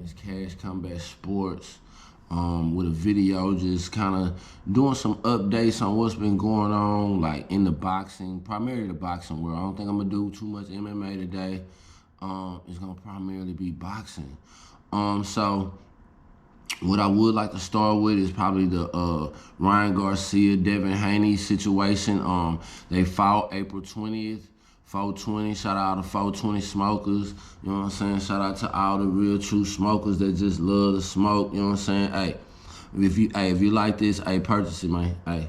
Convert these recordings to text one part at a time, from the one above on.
It's Cash Combat Sports with a video just kind of doing some updates on what's been going on, like in the boxing, primarily the boxing world. I don't think I'm going to do too much MMA today. It's going to primarily be boxing. So what I would like to start with is probably the Ryan Garcia, Devin Haney situation. They fought April 20th. 420, shout out to 420 smokers, you know what I'm saying? Shout out to all the real true smokers that just love to smoke, you know what I'm saying? Hey, if you like this, hey, purchase it, man. Hey,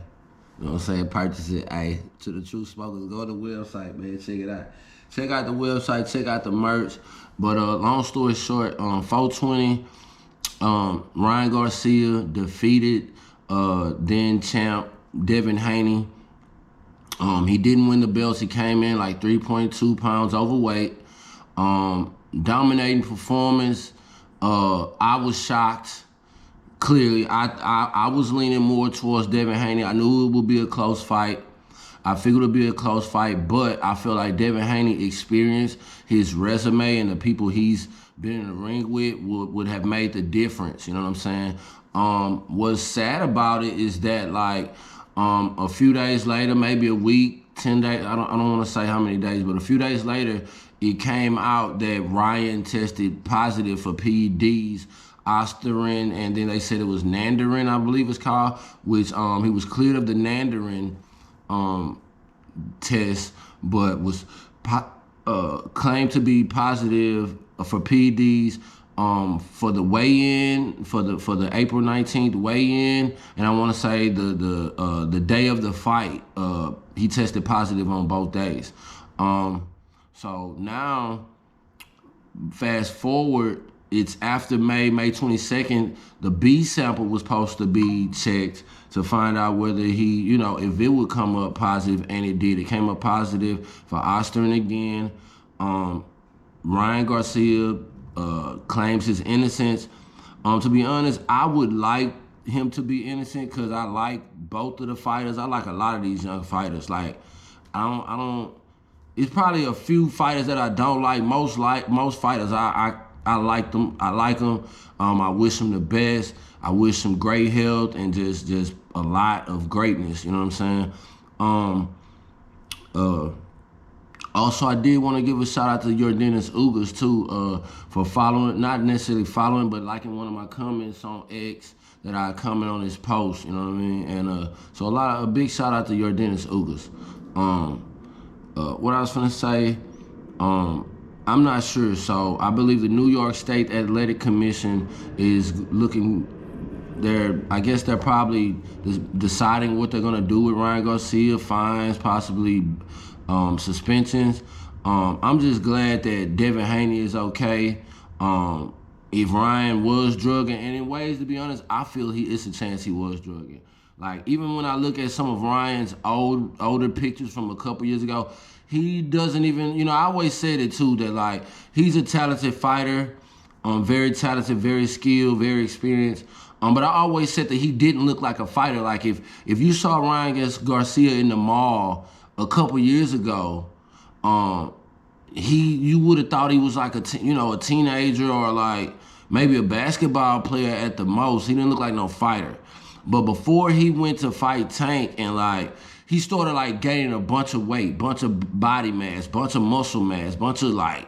you know what I'm saying? Purchase it. Hey, to the true smokers, go to the website, man. Check it out. Check out the website, check out the merch. But long story short, 420, Ryan Garcia defeated then champ Devin Haney. He didn't win the belts. He came in like 3.2 pounds overweight. Dominating performance. I was shocked. Clearly, I was leaning more towards Devin Haney. I knew it would be a close fight. I figured it would be a close fight, but I feel like Devin Haney experience, his resume, and the people he's been in the ring with would have made the difference. You know what I'm saying? What's sad about it is that, like, a few days later, maybe a week, 10 days, I don't want to say how many days, but a few days later, it came out that Ryan tested positive for PEDs, Osterin, and then they said it was Nandarin, I believe it's called, which he was cleared of the Nandarin test, but was claimed to be positive for PEDs for the weigh-in, for the April 19th weigh-in, and I want to say the day of the fight, he tested positive on both days. So now, fast forward, it's after May 22nd. The B sample was supposed to be checked to find out whether he, you know, if it would come up positive, and it did. It came up positive for Osterin again. Ryan Garcia claims his innocence. To be honest, I would like him to be innocent because I like both of the fighters. I like a lot of these young fighters. Like, I don't. It's probably a few fighters that I don't like. Most fighters, I like them. I like them. I wish them the best. I wish them great health and just a lot of greatness. You know what I'm saying? Also, I did want to give a shout out to Yordenis Ugas too for following, not necessarily following, but liking one of my comments on X that I comment on his post. You know what I mean? And so a big shout out to Yordenis Ugas. What I was gonna say, I'm not sure. So I believe the New York State Athletic Commission is looking. I guess they're probably deciding what they're gonna do with Ryan Garcia, fines, possibly suspensions. I'm just glad that Devin Haney is okay. If Ryan was drugging, and in ways, to be honest, I feel it's a chance he was drugging. Like, even when I look at some of Ryan's older pictures from a couple years ago, he doesn't even, you know, I always said it too, that like, he's a talented fighter, very talented, very skilled, very experienced. But I always said that he didn't look like a fighter. Like, if you saw Ryan against Garcia in the mall a couple years ago, you would have thought he was like a teenager or like maybe a basketball player at the most. He didn't look like no fighter. But before he went to fight Tank, and like, he started like gaining a bunch of weight, bunch of body mass, bunch of muscle mass, bunch of like,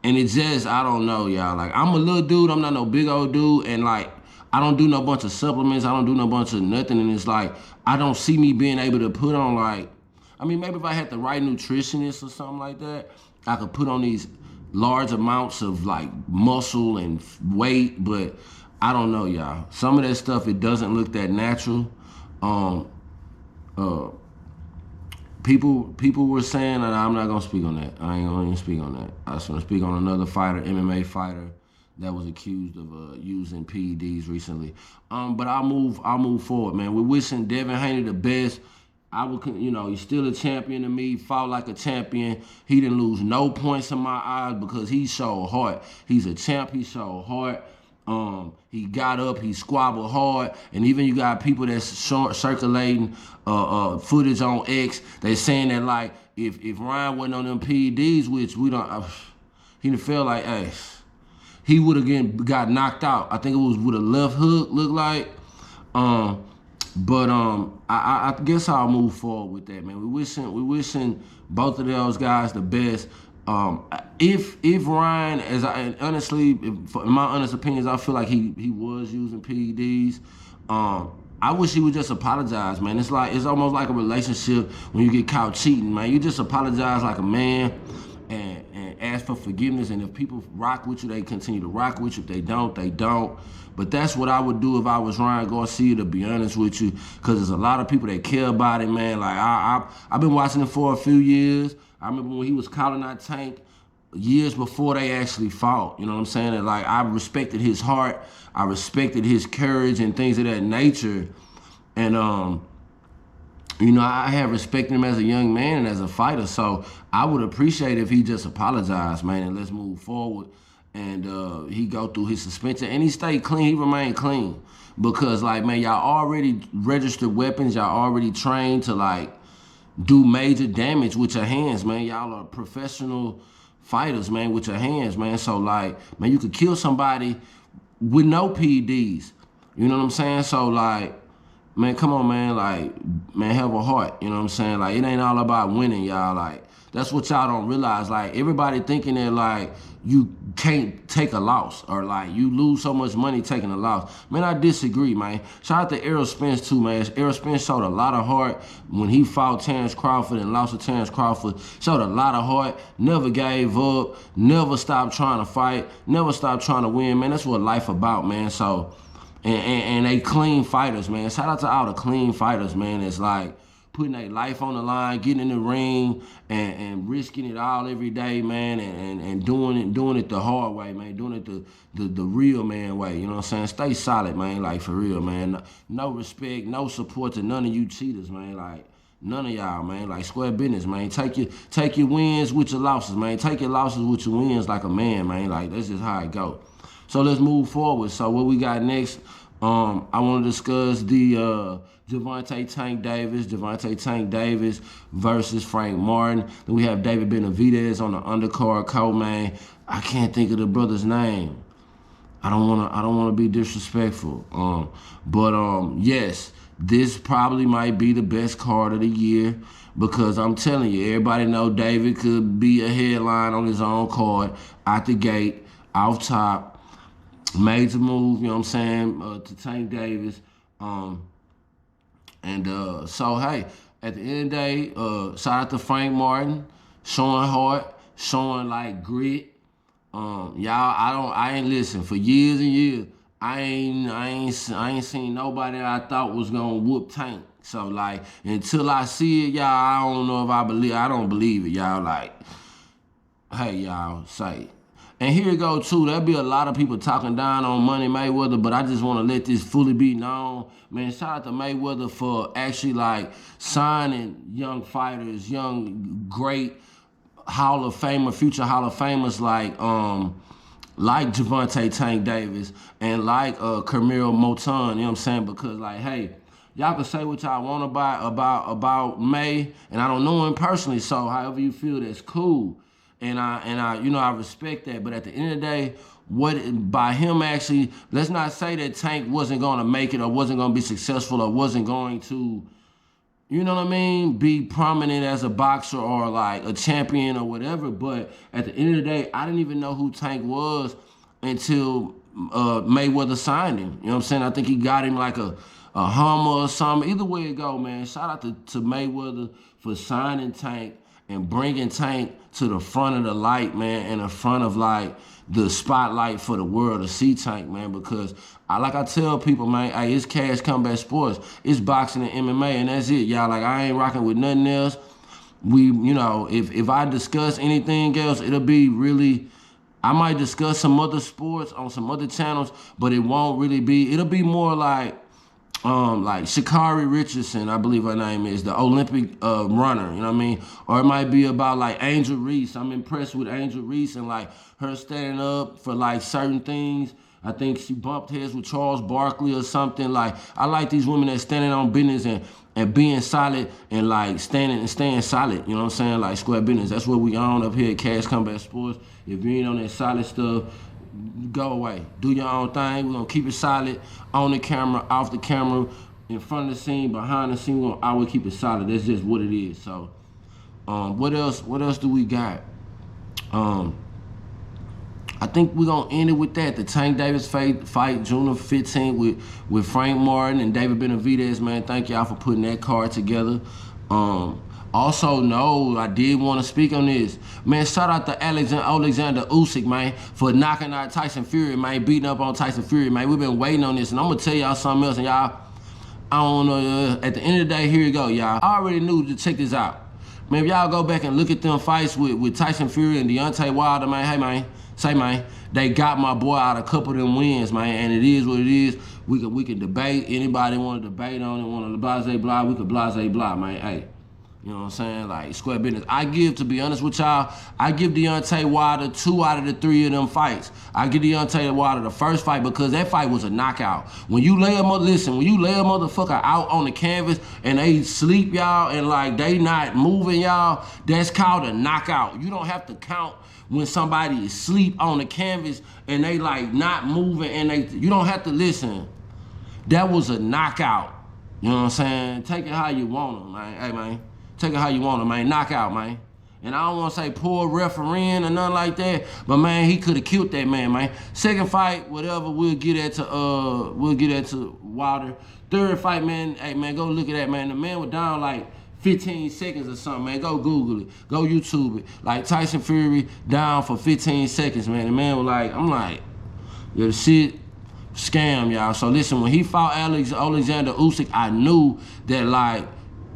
and it just, I don't know, y'all. Like, I'm a little dude, I'm not no big old dude, and like, I don't do no bunch of supplements, I don't do no bunch of nothing, and it's like, I don't see me being able to put on like, I mean, maybe if I had the right nutritionist or something like that, I could put on these large amounts of like muscle and weight, but I don't know, y'all. Some of that stuff, it doesn't look that natural. People were saying, and I'm not gonna speak on that. I ain't gonna even speak on that. I was gonna speak on another fighter, MMA fighter, that was accused of using PEDs recently. But I'll move forward, man. We're wishing Devin Haney the best. He's still a champion to me. Fought like a champion. He didn't lose no points in my eyes because he showed heart. He's a champ. He showed heart. He got up. He squabbled hard. And even you got people that's circulating footage on X. They saying that like if Ryan wasn't on them PEDs, which we don't, he didn't feel like, hey, he would have got knocked out. I think it was with a left hook, looked like. I guess I'll move forward with that, man. We wishing both of those guys the best. If Ryan, in my honest opinions, I feel like he was using PEDs. I wish he would just apologize, man. It's almost like a relationship when you get caught cheating, man. You just apologize like a man and ask for forgiveness. And if people rock with you, they continue to rock with you. If they don't, they don't. But that's what I would do if I was Ryan Garcia, to be honest with you, because there's a lot of people that care about it, man. Like I've been watching it for a few years. I remember when he was calling out Tank years before they actually fought. You know what I'm saying? And like I respected his heart, I respected his courage and things of that nature. And I have respected him as a young man and as a fighter. So I would appreciate if he just apologized, man, and let's move forward. And he go through his suspension and he stayed clean. He remained clean because, like, man, y'all already registered weapons. Y'all already trained to like do major damage with your hands, man. Y'all are professional fighters, man, with your hands, man. So like, man, you could kill somebody with no PEDs. You know what I'm saying? So like, man, come on, man. Like, man, have a heart. You know what I'm saying? Like, it ain't all about winning, y'all. Like, that's what y'all don't realize. Like, everybody thinking that, like, you can't take a loss or, like, you lose so much money taking a loss. Man, I disagree, man. Shout out to Errol Spence, too, man. Errol Spence showed a lot of heart when he fought Terrence Crawford and lost to Terrence Crawford. Showed a lot of heart, never gave up, never stopped trying to fight, never stopped trying to win, man. That's what life about, man. So, and they clean fighters, man. Shout out to all the clean fighters, man. It's like putting their life on the line, getting in the ring, and risking it all every day, man, and doing it the hard way, man, doing it the real man way. You know what I'm saying? Stay solid, man, like for real, man. No respect, no support to none of you cheaters, man. Like none of y'all, man. Like square business, man. Take your wins with your losses, man. Take your losses with your wins like a man, man. Like that's just how it go. So let's move forward. So what we got next? I want to discuss the Gervonta Tank Davis versus Frank Martin. Then we have David Benavidez on the undercard co-main. I can't think of the brother's name. I don't wanna be disrespectful. Yes, this probably might be the best card of the year because I'm telling you, everybody know David could be a headline on his own card out the gate, off top. Major move, you know what I'm saying, to Tank Davis. So, hey, at the end of the day, shout out to Frank Martin, showing heart, showing, like, grit. I ain't listen, for years and years, I ain't seen nobody that I thought was going to whoop Tank. So, like, until I see it, y'all, I don't know if I don't believe it, y'all. Like, hey, y'all, say. And here you go, too. There'll be a lot of people talking down on Money Mayweather, but I just want to let this fully be known. Man, shout out to Mayweather for actually, like, signing young fighters, young, great Hall of Famer, future Hall of Famers like Gervonta Tank Davis and like Camille Moton, you know what I'm saying? Because, like, hey, y'all can say what y'all want about May, and I don't know him personally, so however you feel, that's cool. And I respect that. But at the end of the day, by him actually, let's not say that Tank wasn't going to make it or wasn't going to be successful or wasn't going to, you know what I mean, be prominent as a boxer or like a champion or whatever. But at the end of the day, I didn't even know who Tank was until Mayweather signed him. You know what I'm saying? I think he got him like a Hummer or something. Either way it go, man. Shout out to Mayweather for signing Tank and bringing Tank to the front of the light, man, and in front of, like, the spotlight for the world to see Tank, man, because like I tell people, man, hey, it's cash combat sports. It's boxing and MMA, and that's it, y'all. Like, I ain't rocking with nothing else. If I discuss anything else, it'll be really, I might discuss some other sports on some other channels, but it won't really be, it'll be more like Sha'Carri Richardson, I believe her name is, the Olympic runner, you know what I mean? Or it might be about, like, Angel Reese. I'm impressed with Angel Reese and, like, her standing up for, like, certain things. I think she bumped heads with Charles Barkley or something. Like, I like these women that standing on business and being solid and, like, staying solid, you know what I'm saying? Like, square business. That's what we own up here at Cash Combat Sports. If you ain't on that solid stuff, go away. Do your own thing. We're gonna keep it solid on the camera, off the camera, in front of the scene, behind the scene. We're gonna always keep it solid. That's just what it is. So, what else do we got? I think we're gonna end it with that. The Tank Davis fight June 15th with Frank Martin and David Benavidez, man. Thank y'all for putting that card together. Also, no, I did want to speak on this. Man, shout out to Alexander Usyk, man, for knocking out Tyson Fury, man, beating up on Tyson Fury, man. We've been waiting on this, and I'm going to tell y'all something else, and y'all, I don't know, at the end of the day, here you go, y'all. I already knew to check this out. Man, if y'all go back and look at them fights with Tyson Fury and Deontay Wilder, man, hey, man, man, they got my boy out a couple of them wins, man, and it is what it is. We can debate. Anybody want to debate on it, want to blase blah, we could blase blah, man, hey. You know what I'm saying? Like, square business. To be honest with y'all, I give Deontay Wilder 2 out of the 3 of them fights. I give Deontay Wilder the first fight because that fight was a knockout. When you lay a motherfucker out on the canvas and they sleep, y'all, and like they not moving, y'all, that's called a knockout. You don't have to count when somebody is asleep on the canvas and they like not moving and you don't have to listen. That was a knockout. You know what I'm saying? Take it how you want it, man. Hey, man. Take it how you want it, man. Knockout, man. And I don't want to say poor refereeing or nothing like that, but man, he could have killed that man. Second fight, whatever, we'll get that to Wilder. Third fight, man, hey man, go look at that, man. The man was down like 15 seconds or something, man. Go Google it. Go YouTube it. Like Tyson Fury down for 15 seconds, man. The man was like, I'm like, yo, the shit scam, y'all. So listen, when he fought Alexander Usyk, I knew that like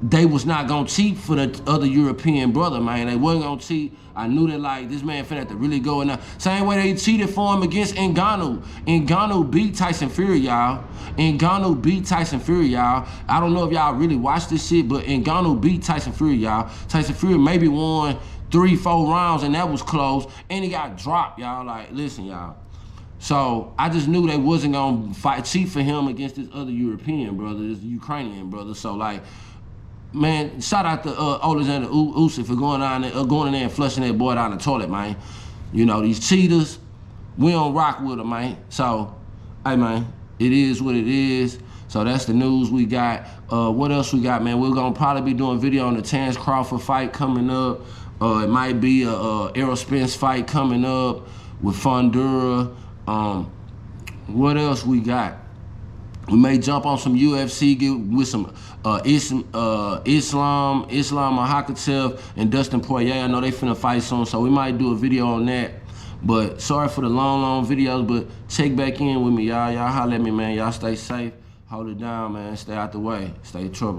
they was not gonna cheat for the other European brother, man. They wasn't gonna cheat. I knew that like this man finna have to really go in there. Same way they cheated for him against Ngannou. Ngannou beat Tyson Fury, y'all. Ngannou beat Tyson Fury, y'all. I don't know if y'all really watched this shit, but Ngannou beat Tyson Fury, y'all. Tyson Fury maybe won 3-4 rounds, and that was close. And he got dropped, y'all. Like, listen, y'all. So I just knew they wasn't gonna cheat for him against this other European brother, this Ukrainian brother. So like, man, shout out to Alexander Usyk for going in there and flushing that boy down the toilet, man. You know, these cheaters, we don't rock with them, man. So, hey, man, it is what it is. So that's the news we got. What else we got, man? We're going to probably be doing a video on the Terence Crawford fight coming up. It might be a Errol Spence fight coming up with Fundura. What else we got? We may jump on some UFC with some Islam Makhachev and Dustin Poirier. I know they finna fight soon, so we might do a video on that. But sorry for the long videos, but check back in with me, y'all. Y'all holler at me, man. Y'all stay safe. Hold it down, man. Stay out the way. Stay trouble.